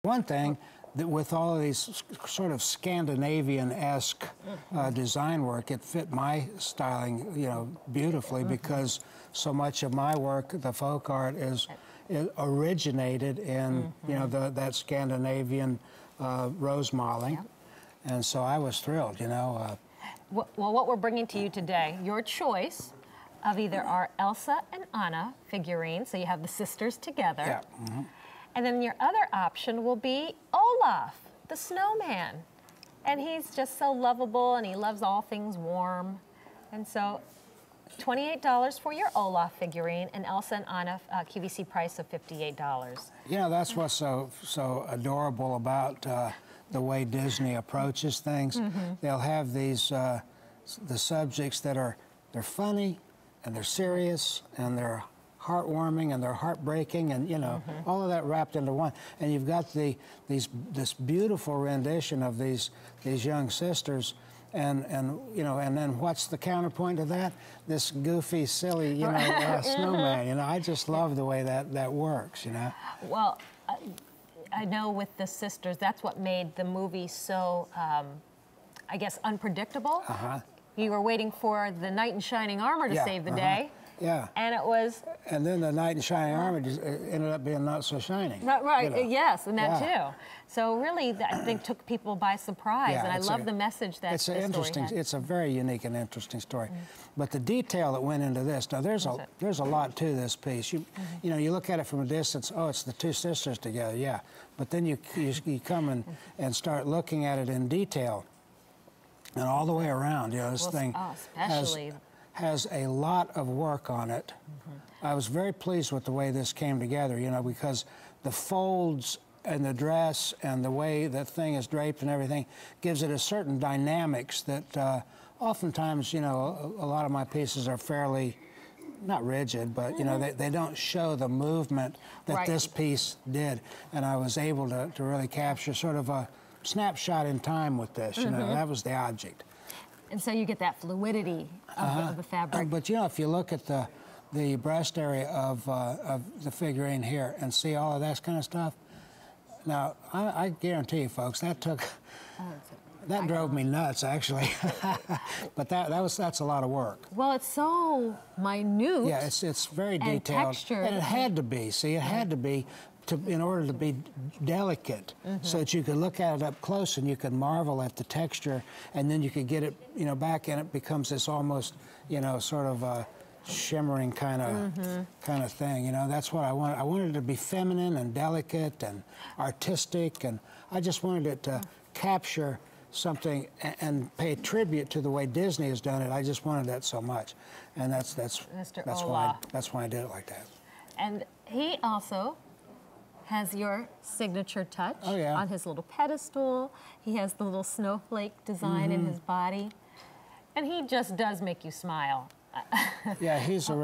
One thing that with all of these sort of Scandinavian-esque design work, it fit my styling, you know, beautifully because so much of my work, the folk art, it originated in, you know, that Scandinavian rose modeling. And so I was thrilled, you know. Well, what we're bringing to you today, your choice of either our Elsa and Anna figurines, so you have the sisters together. Yeah. And then your other option will be Olaf, the snowman. And he's just so lovable and he loves all things warm. And so $28 for your Olaf figurine, and Elsa and Anna QVC price of $58. You know, that's what's so adorable about the way Disney approaches things. They'll have these, the subjects that they're funny and they're serious and they're heartwarming and they're heartbreaking, and you know, all of that wrapped into one. And you've got this beautiful rendition of these young sisters, and you know, and then what's the counterpoint to that? This goofy, silly, you know, snowman. You know, I just love the way that works. You know. Well, I know with the sisters, that's what made the movie so, I guess, unpredictable. You were waiting for the knight in shining armor to save the day. Yeah. And it was... And then the knight in shining armor just ended up being not so shining. Right, you know. yes, and that too. So really, I think took people by surprise, and I love the message that it's it's a very unique and interesting story. But the detail that went into this, now there's a lot to this piece. You know, you look at it from a distance, oh, it's the two sisters together, yeah. But then you come and start looking at it in detail, and all the way around, you know, this thing has a lot of work on it. I was very pleased with the way this came together, you know, because the folds and the dress and the way that thing is draped and everything gives it a certain dynamics that oftentimes, you know, a lot of my pieces are fairly, not rigid, but, you know, they don't show the movement that this piece did. And I was able to really capture sort of a snapshot in time with this, you know, that was the object. And so you get that fluidity of the fabric. But you know, if you look at the breast area of the figurine here and see all of that kind of stuff, now I guarantee you, folks, that drove me nuts, actually. But that's a lot of work. Well, it's so minute. Yeah, it's very detailed. And textured. And it had to be. See, it had to be. In order to be delicate, so that you could look at it up close and you could marvel at the texture, and then you could get it, you know, back, and it becomes this almost, you know, sort of a shimmering kind of thing. You know, that's what I wanted. I wanted it to be feminine and delicate and artistic, and I just wanted it to capture something and pay tribute to the way Disney has done it. I just wanted that so much, and that's why I did it like that. And he also has your signature touch on his little pedestal. He has the little snowflake design in his body, and he just does make you smile. Yeah, he's a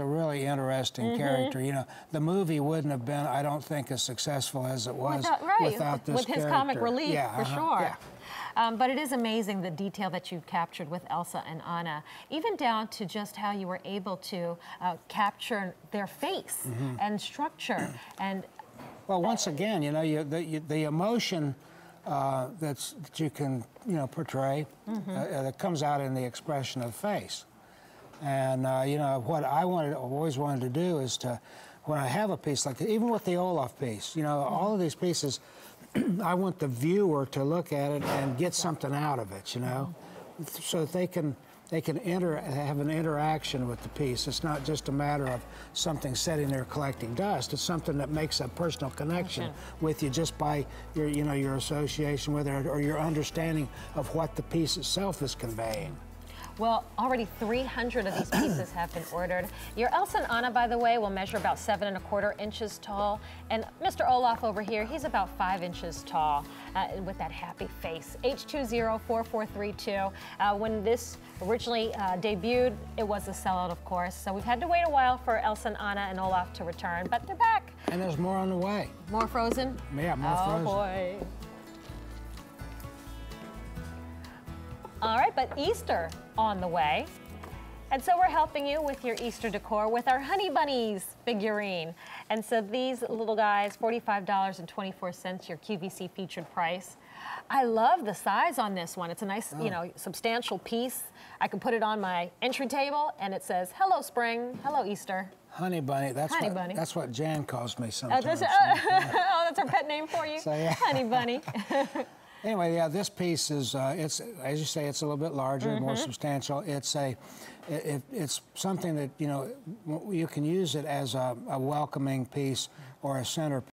really interesting character. You know, the movie wouldn't have been, I don't think, as successful as it was without this with his comic relief, for sure. Yeah. But it is amazing the detail that you captured with Elsa and Anna, even down to just how you were able to capture their face and structure. And well, once again, you know, the emotion that you can, you know, portray that comes out in the expression of the face. And you know, what I always wanted to do is to, when I have a piece like that, even with the Olaf piece, you know, all of these pieces, I want the viewer to look at it and get something out of it, you know, so that they can have an interaction with the piece. It's not just a matter of something sitting there collecting dust. It's something that makes a personal connection with you just by your, you know, your association with it or your understanding of what the piece itself is conveying. Well, already 300 of these pieces have been ordered. Your Elsa and Anna, by the way, will measure about 7 1/4 inches tall. And Mr. Olaf over here, he's about 5 inches tall with that happy face. H204432. When this originally debuted, it was a sellout, of course. So we've had to wait a while for Elsa and Anna and Olaf to return, but they're back. And there's more on the way. More Frozen? Yeah, more Frozen. Oh, boy. All right, but Easter on the way. And so we're helping you with your Easter decor with our Honey Bunnies figurine. And so these little guys, $45.24, your QVC featured price. I love the size on this one. It's a nice, you know, substantial piece. I can put it on my entry table and it says, hello spring, hello Easter. Honey Bunny, that's what Jan calls me sometimes. Oh, that's her pet name for you? So, yeah. Honey Bunny. Anyway, yeah, this piece is, it's, as you say, it's a little bit larger, more substantial. It's something that, you know, you can use it as a welcoming piece or a centerpiece.